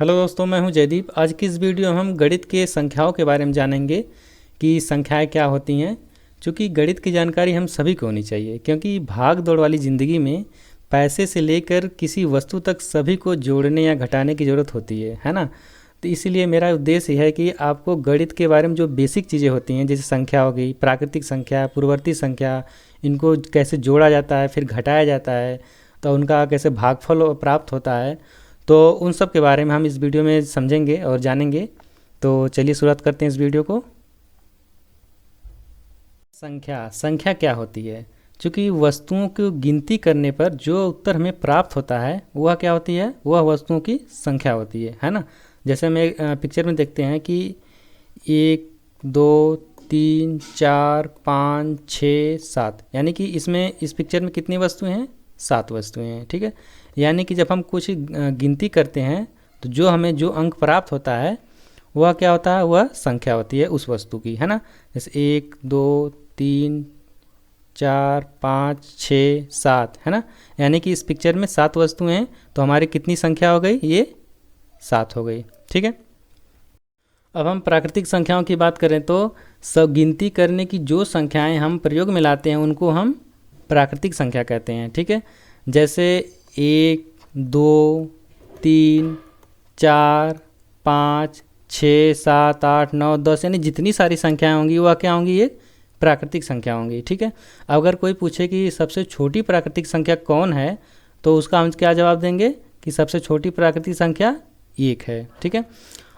Hello दोस्तों, मैं हूं जयदीप। आज की इस वीडियो में हम गणित के संख्याओं के बारे में जानेंगे कि संख्याएं क्या होती हैं। चूँकि गणित की जानकारी हम सभी को होनी चाहिए, क्योंकि भाग दौड़ वाली ज़िंदगी में पैसे से लेकर किसी वस्तु तक सभी को जोड़ने या घटाने की ज़रूरत होती है ना। तो इसीलिए मेरा उद्देश्य है कि आपको गणित के बारे में जो बेसिक चीज़ें होती हैं, जैसे संख्या हो गई, प्राकृतिक संख्या, पूर्ववर्ती संख्या, इनको कैसे जोड़ा जाता है, फिर घटाया जाता है, तो उनका कैसे भागफल प्राप्त होता है, तो उन सब के बारे में हम इस वीडियो में समझेंगे और जानेंगे। तो चलिए शुरुआत करते हैं इस वीडियो को। संख्या संख्या क्या होती है? चूँकि वस्तुओं की गिनती करने पर जो उत्तर हमें प्राप्त होता है वह क्या होती है? वह वस्तुओं की संख्या होती है ना। जैसे हमें पिक्चर में देखते हैं कि 1 2 3 4 5 6 7, यानी कि इसमें इस पिक्चर में कितनी वस्तुएं हैं? 7 वस्तुएं हैं। ठीक है, यानी कि जब हम कुछ गिनती करते हैं तो जो हमें जो अंक प्राप्त होता है वह क्या होता है? वह संख्या होती है उस वस्तु की, है ना। जैसे 1 2 3 4 5 6 7, है ना। यानी कि इस पिक्चर में 7 वस्तुएं हैं, तो हमारी कितनी संख्या हो गई? ये 7 हो गई। ठीक है, अब हम प्राकृतिक संख्याओं की बात करें तो सब गिनती करने की जो संख्याएं हम प्रयोग में लाते हैं उनको हम प्राकृतिक संख्या कहते हैं। ठीक है, जैसे 1 2 3 4 5 6 7 8 9 10, यानी जितनी सारी संख्याएं होंगी वह क्या होंगी? ये प्राकृतिक संख्या होंगी। ठीक है, अगर कोई पूछे कि सबसे छोटी प्राकृतिक संख्या कौन है, तो उसका हम क्या जवाब देंगे कि सबसे छोटी प्राकृतिक संख्या 1 है। ठीक है,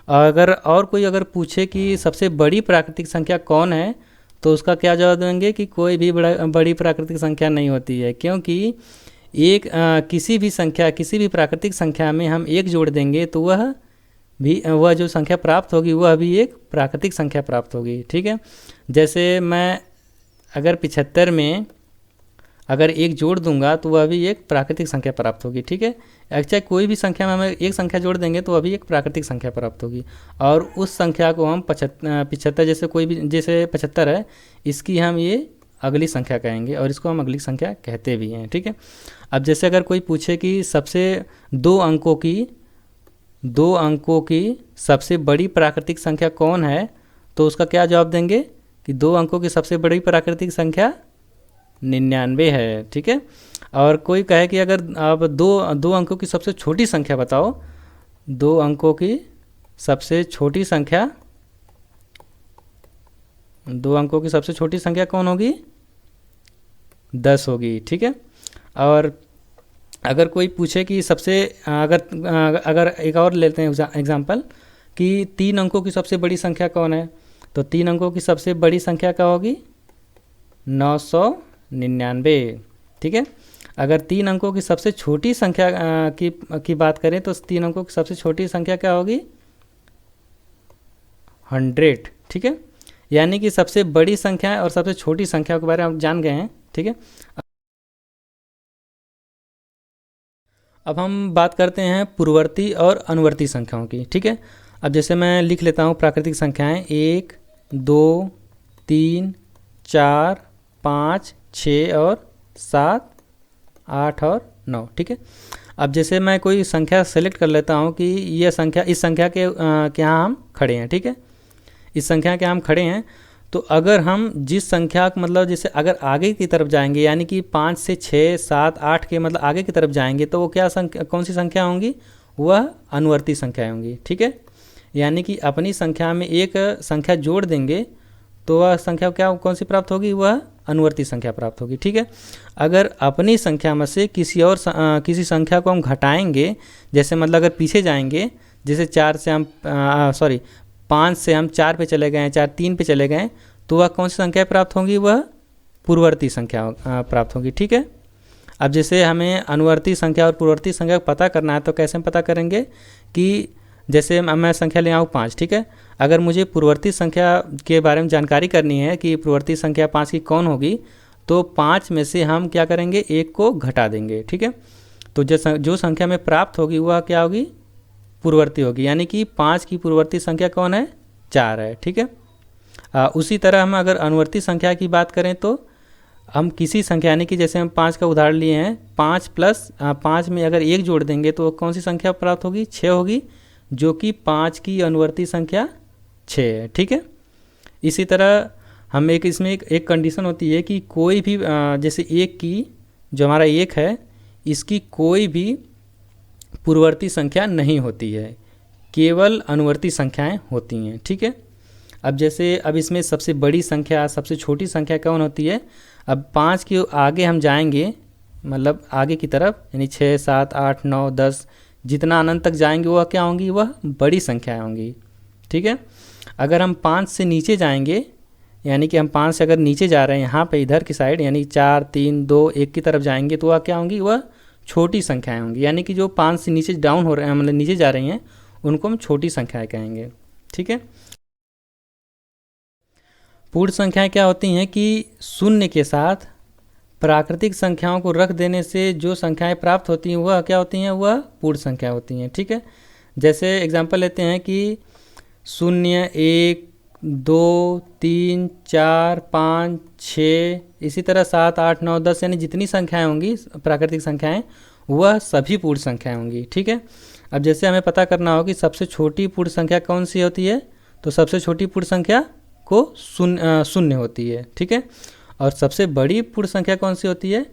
और कोई अगर पूछे कि सबसे बड़ी प्राकृतिक संख्या कौन है, तो उसका क्या जवाब देंगे कि कोई भी बड़ी प्राकृतिक संख्या नहीं होती है, क्योंकि किसी भी प्राकृतिक संख्या में हम 1 जोड़ देंगे तो वह जो संख्या प्राप्त होगी वह भी एक प्राकृतिक संख्या प्राप्त होगी। ठीक है, जैसे मैं अगर 75 में अगर 1 जोड़ दूंगा तो वह भी एक प्राकृतिक संख्या प्राप्त होगी। ठीक है, चाहे कोई भी संख्या में हम एक संख्या जोड़ देंगे तो वह भी एक प्राकृतिक संख्या प्राप्त होगी, और उस संख्या को हम 75 जैसे 75 है, इसकी हम ये अगली संख्या कहेंगे और इसको हम अगली संख्या कहते भी हैं। ठीक है, अब जैसे अगर कोई पूछे कि दो अंकों की सबसे बड़ी प्राकृतिक संख्या कौन है, तो उसका क्या जवाब देंगे कि 2 अंकों की सबसे बड़ी प्राकृतिक संख्या 99 है। ठीक है, और कोई कहे कि अगर आप दो अंकों की सबसे छोटी संख्या बताओ, 2 अंकों की सबसे छोटी संख्या, 2 अंकों की सबसे छोटी संख्या कौन होगी? 10 होगी। ठीक है, और अगर कोई पूछे कि अगर एक और लेते हैं एग्जांपल कि 3 अंकों की सबसे बड़ी संख्या कौन है, तो 3 अंकों की सबसे बड़ी संख्या क्या होगी? 999। ठीक है, अगर 3 अंकों की सबसे छोटी संख्या की बात करें तो 3 अंकों की सबसे छोटी संख्या क्या होगी? 100। ठीक है, यानी कि सबसे बड़ी संख्या और सबसे छोटी संख्या के बारे में आप जान गए हैं। ठीक है, अब हम बात करते हैं पूर्ववर्ती और अनुवर्ती संख्याओं की। ठीक है, अब जैसे मैं लिख लेता हूँ प्राकृतिक संख्याएं 1 2 3 4 5 6 और 7 8 और 9। ठीक है, अब जैसे मैं कोई संख्या सेलेक्ट कर लेता हूँ कि यह संख्या इस संख्या के यहाँ हम खड़े हैं। ठीक है, इस संख्या के हम खड़े हैं, तो अगर हम जिस संख्या मतलब जैसे अगर आगे की तरफ जाएंगे, यानी कि 5 से 6 7 8 के मतलब आगे की तरफ जाएंगे, तो वो कौन सी संख्या होंगी? वह अनुवर्ती संख्या होंगी। ठीक है, यानी कि अपनी संख्या में एक संख्या जोड़ देंगे तो वह संख्या कौन सी प्राप्त होगी? वह अनुवर्ती संख्या प्राप्त होगी। ठीक है, अगर अपनी संख्या में से किसी संख्या को हम घटाएंगे, जैसे मतलब अगर पीछे जाएंगे, जैसे 5 से हम 4 पे चले गए, 4 3 पे चले गए, तो वह कौन सी संख्या प्राप्त होंगी? वह पूर्ववर्ती संख्या प्राप्त होगी। ठीक है, अब जैसे हमें अनुवर्ती संख्या और पूर्ववर्ती संख्या पता करना है, तो कैसे हम पता करेंगे कि जैसे मैं संख्या ले आऊँ 5। ठीक है, अगर मुझे पूर्ववर्ती संख्या के बारे में जानकारी करनी है कि पूर्ववर्ती संख्या 5 की कौन होगी, तो 5 में से हम क्या करेंगे? 1 को घटा देंगे। ठीक है, तो जो संख्या में प्राप्त होगी वह क्या होगी? पूर्ववर्ती होगी, यानी कि 5 की पूर्ववर्ती संख्या कौन है? 4 है। ठीक है, उसी तरह हम अगर अनुवर्ती संख्या की बात करें तो हम किसी संख्या, यानी कि जैसे हम 5 का उदाहरण लिए हैं, 5 प्लस 5 में अगर 1 जोड़ देंगे तो कौन सी संख्या प्राप्त होगी? 6 होगी, जो कि 5 की अनुवर्ती संख्या 6 है। ठीक है, इसी तरह हम इसमें एक कंडीशन होती है कि कोई भी जैसे 1 की जो हमारा 1 है, इसकी कोई भी पूर्ववर्ती संख्या नहीं होती है, केवल अनुवर्ती संख्याएं होती हैं। ठीक है, अब इसमें सबसे बड़ी संख्या सबसे छोटी संख्या कौन होती है? अब 5 के आगे हम जाएंगे, मतलब आगे की तरफ, यानी 6 7 8 9 10 जितना अनंत तक जाएंगे वह क्या होंगी? वह बड़ी संख्याएं होंगी। ठीक है, अगर हम 5 से नीचे जाएंगे, यानी कि हम 5 से अगर नीचे जा रहे हैं यहाँ पे इधर की साइड, यानी 4 3 2 1 की तरफ जाएंगे, तो वह क्या होंगी? वह छोटी संख्याएं होंगी। यानी कि जो 5 से नीचे डाउन हो रहे हैं, मतलब नीचे जा रही हैं, उनको हम छोटी संख्याएं कहेंगे। ठीक है, पूर्ण संख्याएं क्या होती हैं कि शून्य के साथ प्राकृतिक संख्याओं को रख देने से जो संख्याएं प्राप्त होती हैं वह क्या होती हैं? वह पूर्ण संख्या होती हैं। ठीक है, जैसे एग्जांपल लेते हैं कि 0 1 2 3 4 5 6, इसी तरह 7 8 9 10, यानी जितनी संख्याएं होंगी प्राकृतिक संख्याएं वह सभी पूर्ण संख्याएं होंगी। ठीक है, अब जैसे हमें पता करना हो कि सबसे छोटी पूर्ण संख्या कौन सी होती है, तो सबसे छोटी पूर्ण संख्या को शून्य होती है। ठीक है, और सबसे बड़ी पूर्ण संख्या कौन सी होती है?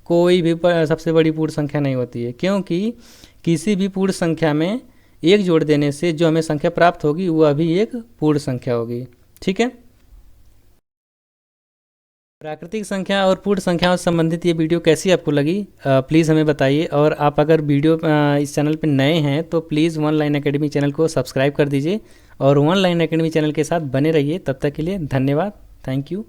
कोई भी सबसे बड़ी पूर्ण संख्या नहीं होती है, क्योंकि किसी भी पूर्ण संख्या में एक जोड़ देने से जो हमें संख्या प्राप्त होगी वह भी एक पूर्ण संख्या होगी। ठीक है, प्राकृतिक संख्या और पूर्ण संख्याओं से संबंधित ये वीडियो कैसी आपको लगी प्लीज़ हमें बताइए। और आप अगर वीडियो इस चैनल पर नए हैं तो please one line academy channel को सब्सक्राइब कर दीजिए और वन लाइन एकेडमी चैनल के साथ बने रहिए। तब तक के लिए धन्यवाद। Thank you.